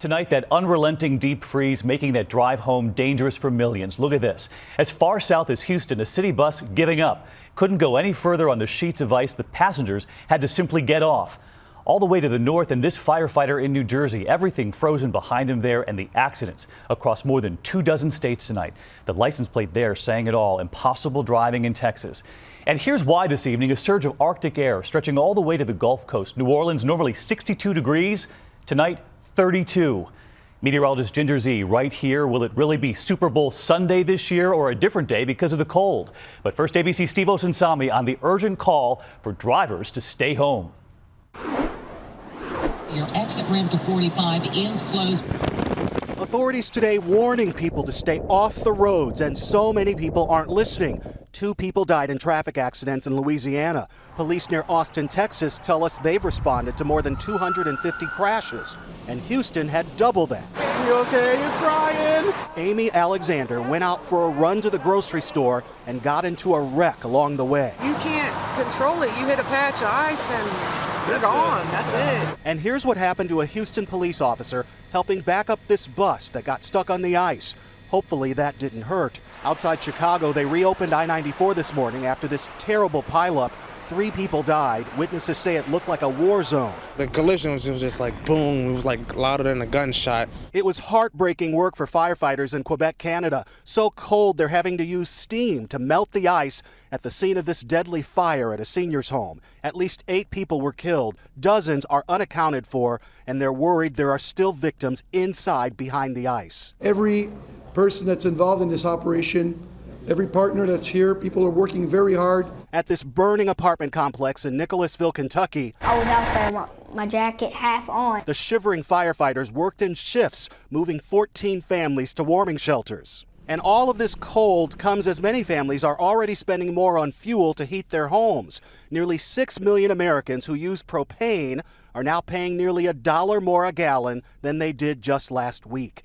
Tonight, that unrelenting deep freeze making that drive home dangerous for millions. Look at this. As far south as Houston, a city bus giving up. Couldn't go any further on the sheets of ice. The passengers had to simply get off. All the way to the north, and this firefighter in New Jersey, everything frozen behind him there, and the accidents across more than 24 states tonight. The license plate there saying it all. Impossible driving in Texas. And here's why this evening. A surge of Arctic air stretching all the way to the Gulf Coast. New Orleans, normally 62 degrees. Tonight, 32. Meteorologist Ginger Z right here. Will it really be Super Bowl Sunday this year or a different day because of the cold? But first, ABC Steve Osunsami on the urgent call for drivers to stay home. Your exit ramp to 45 is closed. Authorities today warning people to stay off the roads, and so many people aren't listening. 2 people died in traffic accidents in Louisiana. Police near Austin, Texas tell us they've responded to more than 250 crashes, and Houston had double that. You okay? You're crying. Amy Alexander went out for a run to the grocery store and got into a wreck along the way. You can't control it. You hit a patch of ice and you're gone. That's it. And here's what happened to a Houston police officer helping back up this bus that got stuck on the ice. Hopefully that didn't hurt. Outside Chicago, they reopened I-94 this morning after this terrible pileup. 3 people died. Witnesses say it looked like a war zone. The collision was just like boom. It was like louder than a gunshot. It was heartbreaking work for firefighters in Quebec, Canada. So cold they're having to use steam to melt the ice at the scene of this deadly fire at a senior's home. At least 8 people were killed. Dozens are unaccounted for, and they're worried there are still victims inside behind the ice. Every person that's involved in this operation, every partner that's here, people are working very hard. At this burning apartment complex in Nicholasville, Kentucky, I was out there with my jacket half on. the shivering firefighters worked in shifts, moving 14 families to warming shelters. And all of this cold comes as many families are already spending more on fuel to heat their homes. Nearly 6 million Americans who use propane are now paying nearly $1 more a gallon than they did just last week.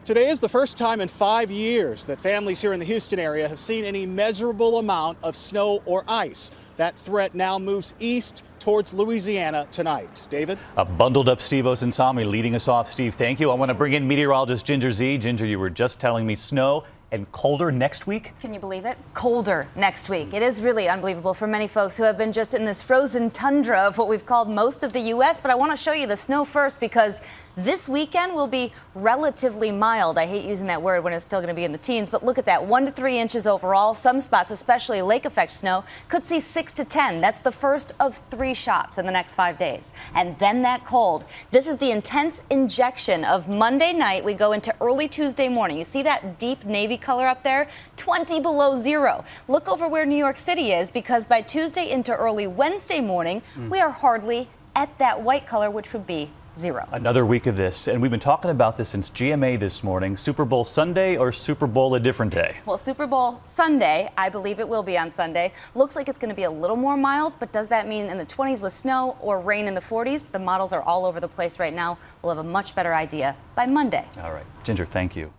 Today is the first time in 5 years that families here in the Houston area have seen any measurable amount of snow or ice. That threat now moves east towards Louisiana tonight. David? A bundled up Steve Osunsami leading us off. Steve, thank you. I want to bring in meteorologist Ginger Z. Ginger, you were just telling me snow and colder next week? Can you believe it? Colder next week. It is really unbelievable for many folks who have been just in this frozen tundra of what we've called most of the U.S. But I want to show you the snow first because this weekend will be relatively mild. I hate using that word when it's still going to be in the teens, but look at that, 1 to 3 inches overall. Some spots, especially lake effect snow, could see 6 to 10. That's the first of 3 shots in the next 5 days. And then that cold. This is the intense injection of Monday night. We go into early Tuesday morning. You see that deep navy color up there? 20 below zero. Look over where New York City is, because by Tuesday into early Wednesday morning, we are hardly at that white color, which would be 0. Another week of this, and we've been talking about this since GMA this morning. Super Bowl Sunday or Super Bowl a different day? Well, Super Bowl Sunday, I believe it will be on Sunday. Looks like it's going to be a little more mild, but does that mean in the 20s with snow or rain in the 40s? The models are all over the place right now. We'll have a much better idea by Monday. All right. Ginger, thank you.